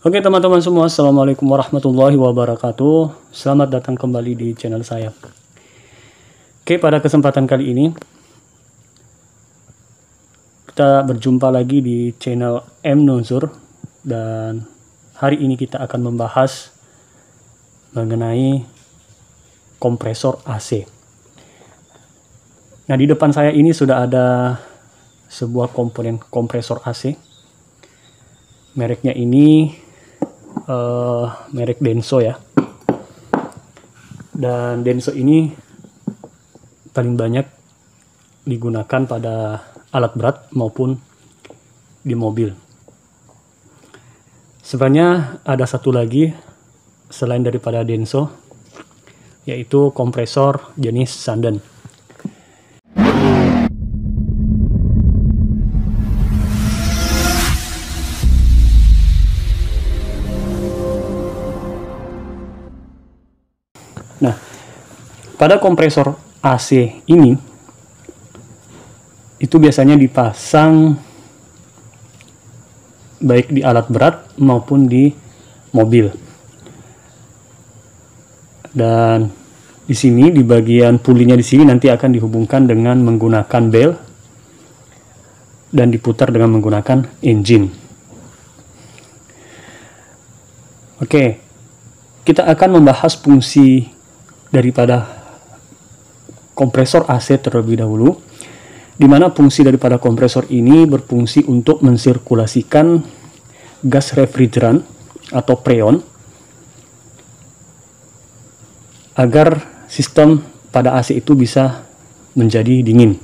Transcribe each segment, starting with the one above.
Oke teman-teman semua, Assalamualaikum warahmatullahi wabarakatuh. Selamat datang kembali di channel saya. Oke, pada kesempatan kali ini kita berjumpa lagi di channel M Nuzur. Dan hari ini kita akan membahas mengenai kompresor AC. Nah, di depan saya ini sudah ada sebuah komponen kompresor AC. Mereknya ini merek Denso ya. Dan Denso ini paling banyak digunakan pada alat berat maupun di mobil. Sebenarnya ada satu lagi selain daripada Denso, yaitu kompresor jenis Sanden. Nah, pada kompresor AC ini itu biasanya dipasang baik di alat berat maupun di mobil. Dan di sini di bagian pulinya di sini nanti akan dihubungkan dengan menggunakan bel dan diputar dengan menggunakan engine. Oke, kita akan membahas fungsi daripada kompresor AC terlebih dahulu, di mana fungsi daripada kompresor ini berfungsi untuk mensirkulasikan gas refrigeran atau freon agar sistem pada AC itu bisa menjadi dingin.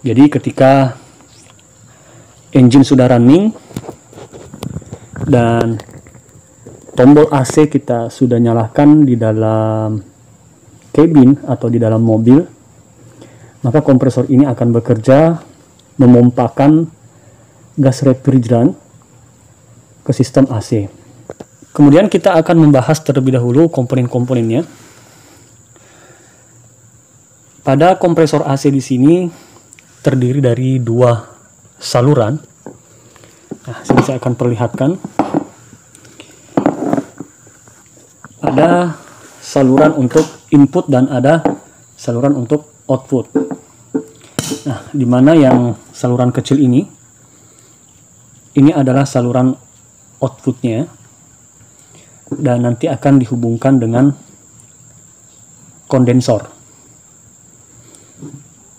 Jadi ketika engine sudah running dan tombol AC kita sudah nyalakan di dalam kabin atau di dalam mobil, maka kompresor ini akan bekerja memompakan gas refrigeran ke sistem AC. Kemudian kita akan membahas terlebih dahulu komponen-komponennya. Pada kompresor AC di sini terdiri dari dua saluran. Nah, sini saya akan perlihatkan. Ada saluran untuk input dan ada saluran untuk output. Nah, di mana yang saluran kecil ini adalah saluran outputnya, dan nanti akan dihubungkan dengan kondensor.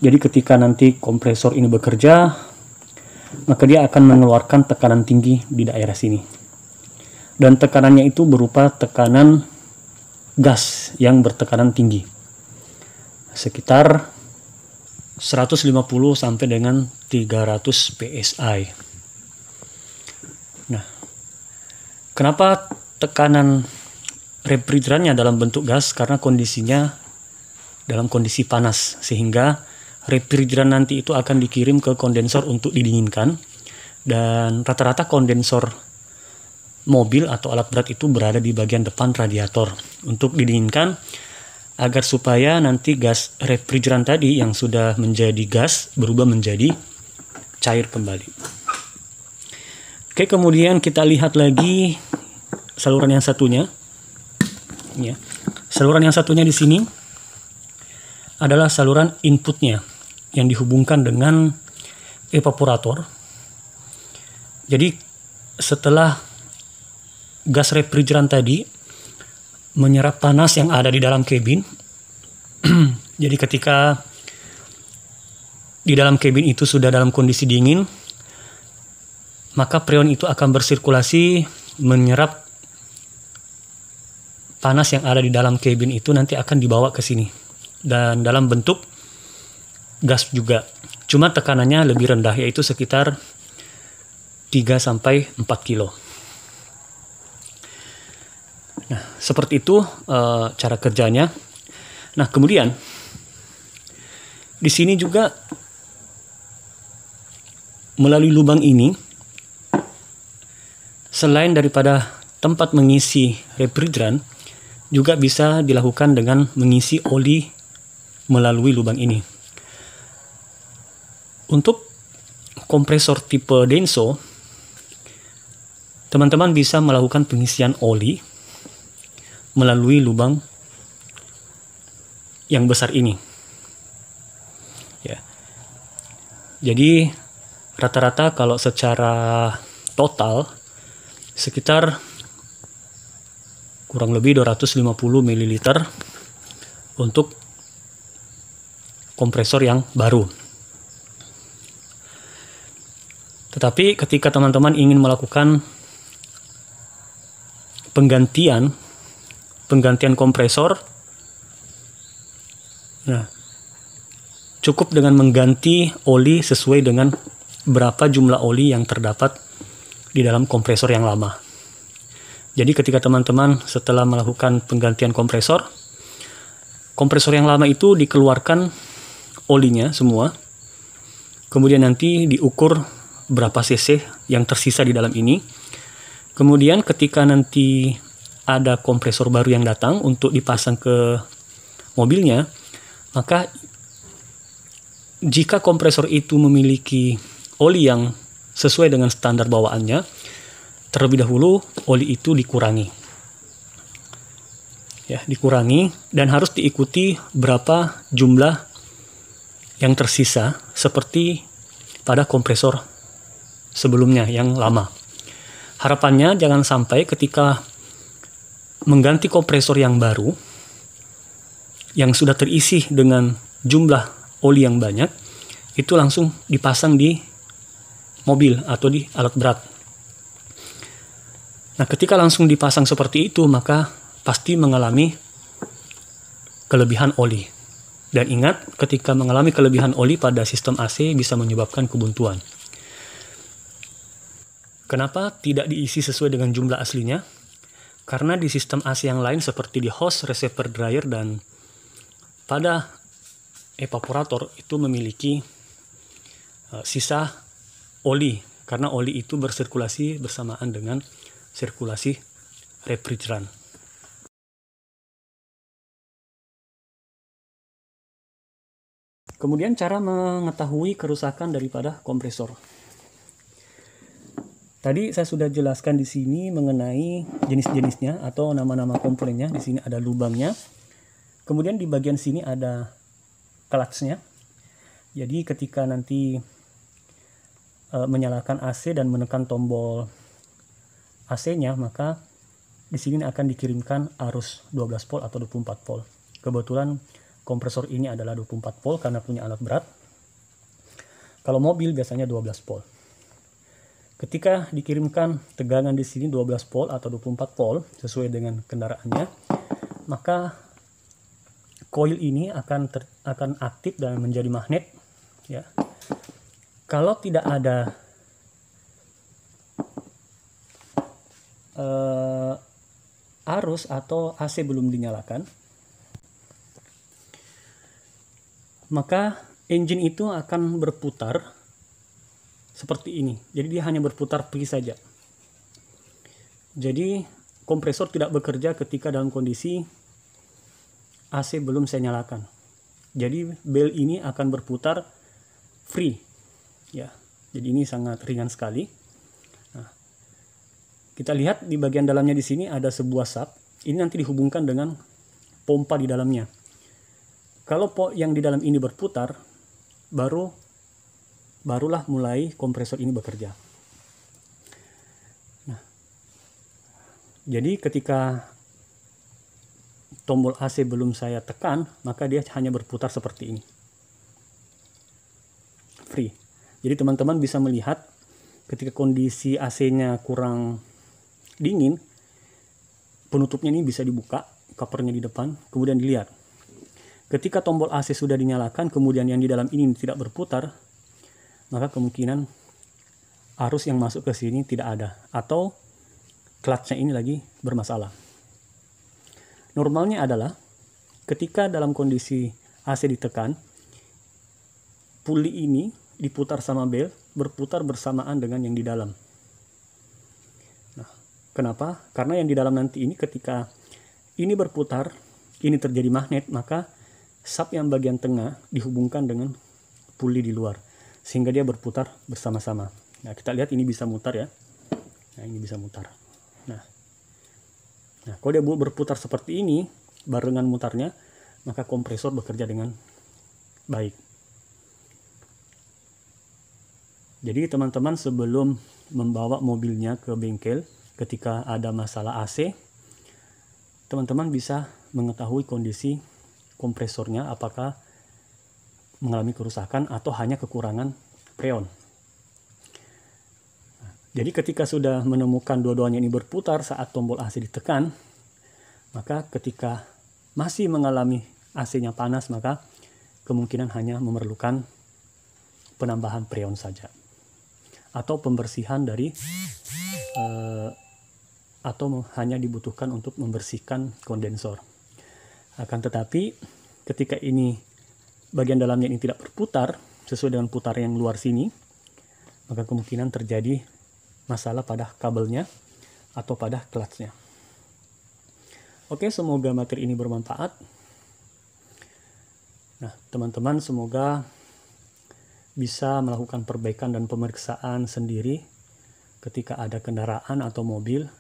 Jadi ketika nanti kompresor ini bekerja, maka dia akan mengeluarkan tekanan tinggi di daerah sini. Dan tekanannya itu berupa tekanan gas yang bertekanan tinggi, sekitar 150 sampai dengan 300 PSI. Nah, kenapa tekanan refrigerannya dalam bentuk gas? Karena kondisinya dalam kondisi panas, sehingga refrigeran nanti itu akan dikirim ke kondensor untuk didinginkan. Dan rata-rata kondensor mobil atau alat berat itu berada di bagian depan radiator untuk didinginkan, agar supaya nanti gas refrigeran tadi yang sudah menjadi gas berubah menjadi cair kembali. Oke, kemudian kita lihat lagi saluran yang satunya. Ya, saluran yang satunya di sini adalah saluran inputnya yang dihubungkan dengan evaporator. Jadi setelah gas refrigeran tadi menyerap panas yang ada di dalam kabin, jadi ketika di dalam kabin itu sudah dalam kondisi dingin, maka freon itu akan bersirkulasi menyerap panas yang ada di dalam kabin itu, nanti akan dibawa ke sini dan dalam bentuk gas juga, cuma tekanannya lebih rendah, yaitu sekitar 3-4 kilo. Nah, seperti itu cara kerjanya. Nah, kemudian di sini juga melalui lubang ini, selain daripada tempat mengisi refrigeran, juga bisa dilakukan dengan mengisi oli melalui lubang ini. Untuk kompresor tipe Denso, teman-teman bisa melakukan pengisian oli melalui lubang yang besar ini. Ya. Jadi rata-rata kalau secara total sekitar kurang lebih 250 ml untuk kompresor yang baru. Tetapi ketika teman-teman ingin melakukan penggantian kompresor, nah, cukup dengan mengganti oli sesuai dengan berapa jumlah oli yang terdapat di dalam kompresor yang lama. Jadi ketika teman-teman setelah melakukan penggantian kompresor yang lama itu dikeluarkan olinya semua, kemudian nanti diukur berapa cc yang tersisa di dalam ini. Kemudian ketika nanti ada kompresor baru yang datang untuk dipasang ke mobilnya, maka jika kompresor itu memiliki oli yang sesuai dengan standar bawaannya, terlebih dahulu oli itu dikurangi. Ya, dikurangi dan harus diikuti berapa jumlah yang tersisa seperti pada kompresor sebelumnya yang lama. Harapannya jangan sampai ketika mengganti kompresor yang baru yang sudah terisi dengan jumlah oli yang banyak, itu langsung dipasang di mobil atau di alat berat. Nah, ketika langsung dipasang seperti itu, maka pasti mengalami kelebihan oli. Dan ingat, ketika mengalami kelebihan oli pada sistem AC bisa menyebabkan kebuntuan. Kenapa tidak diisi sesuai dengan jumlah aslinya? Karena di sistem AC yang lain seperti di hose, receiver dryer, dan pada evaporator itu memiliki sisa oli, karena oli itu bersirkulasi bersamaan dengan sirkulasi refrigeran. Kemudian cara mengetahui kerusakan daripada kompresor. Tadi saya sudah jelaskan di sini mengenai jenis-jenisnya atau nama-nama komponennya. Di sini ada lubangnya. Kemudian di bagian sini ada clutch-nya. Jadi ketika nanti menyalakan AC dan menekan tombol AC-nya, maka di sini akan dikirimkan arus 12 volt atau 24 volt. Kebetulan kompresor ini adalah 24 volt karena punya alat berat. Kalau mobil biasanya 12 volt. Ketika dikirimkan tegangan di sini 12 volt atau 24 volt sesuai dengan kendaraannya, maka coil ini akan aktif dan menjadi magnet. Ya. Kalau tidak ada arus atau AC belum dinyalakan, maka engine itu akan berputar seperti ini. Jadi dia hanya berputar free saja. Jadi kompresor tidak bekerja ketika dalam kondisi AC belum saya nyalakan. Jadi bel ini akan berputar free. Ya. Jadi ini sangat ringan sekali. Nah, kita lihat di bagian dalamnya di sini ada sebuah sub. Ini nanti dihubungkan dengan pompa di dalamnya. Kalau yang di dalam ini berputar, barulah mulai kompresor ini bekerja. Nah, jadi ketika tombol AC belum saya tekan, maka dia hanya berputar seperti ini. Free. Jadi teman-teman bisa melihat ketika kondisi AC-nya kurang dingin, penutupnya ini bisa dibuka, covernya di depan, kemudian dilihat. Ketika tombol AC sudah dinyalakan, kemudian yang di dalam ini tidak berputar, maka kemungkinan arus yang masuk ke sini tidak ada, atau clutch-nya ini lagi bermasalah. Normalnya adalah ketika dalam kondisi AC ditekan, puli ini diputar sama bel, berputar bersamaan dengan yang di dalam. Nah, kenapa? Karena yang di dalam nanti ini ketika ini berputar, ini terjadi magnet, maka sub yang bagian tengah dihubungkan dengan puli di luar, sehingga dia berputar bersama-sama. Nah, kita lihat ini bisa mutar ya. Nah, ini bisa mutar. Nah, kalau dia berputar seperti ini, barengan mutarnya, maka kompresor bekerja dengan baik. Jadi teman-teman sebelum membawa mobilnya ke bengkel, ketika ada masalah AC, teman-teman bisa mengetahui kondisi kompresornya, apakah mengalami kerusakan atau hanya kekurangan freon. Jadi ketika sudah menemukan dua-duanya ini berputar saat tombol AC ditekan, maka ketika masih mengalami AC-nya panas, maka kemungkinan hanya memerlukan penambahan freon saja atau pembersihan dari atau hanya dibutuhkan untuk membersihkan kondensor. Akan tetapi ketika ini bagian dalamnya ini tidak berputar sesuai dengan putaran yang luar sini, maka kemungkinan terjadi masalah pada kabelnya atau pada clutch-nya. Oke, semoga materi ini bermanfaat. Nah, teman-teman semoga bisa melakukan perbaikan dan pemeriksaan sendiri ketika ada kendaraan atau mobil,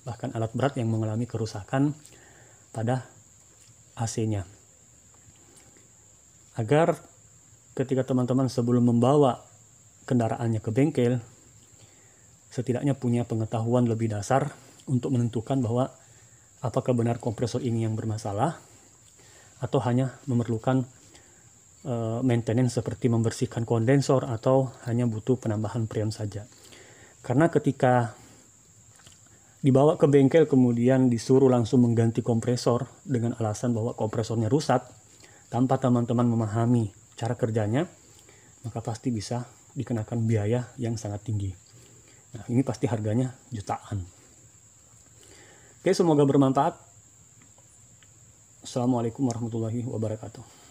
bahkan alat berat yang mengalami kerusakan pada AC-nya. Agar ketika teman-teman sebelum membawa kendaraannya ke bengkel, setidaknya punya pengetahuan lebih dasar untuk menentukan bahwa apakah benar kompresor ini yang bermasalah atau hanya memerlukan maintenance seperti membersihkan kondensor atau hanya butuh penambahan freon saja. Karena ketika dibawa ke bengkel kemudian disuruh langsung mengganti kompresor dengan alasan bahwa kompresornya rusak, tanpa teman-teman memahami cara kerjanya, maka pasti bisa dikenakan biaya yang sangat tinggi. Nah, ini pasti harganya jutaan. Oke, semoga bermanfaat. Assalamualaikum warahmatullahi wabarakatuh.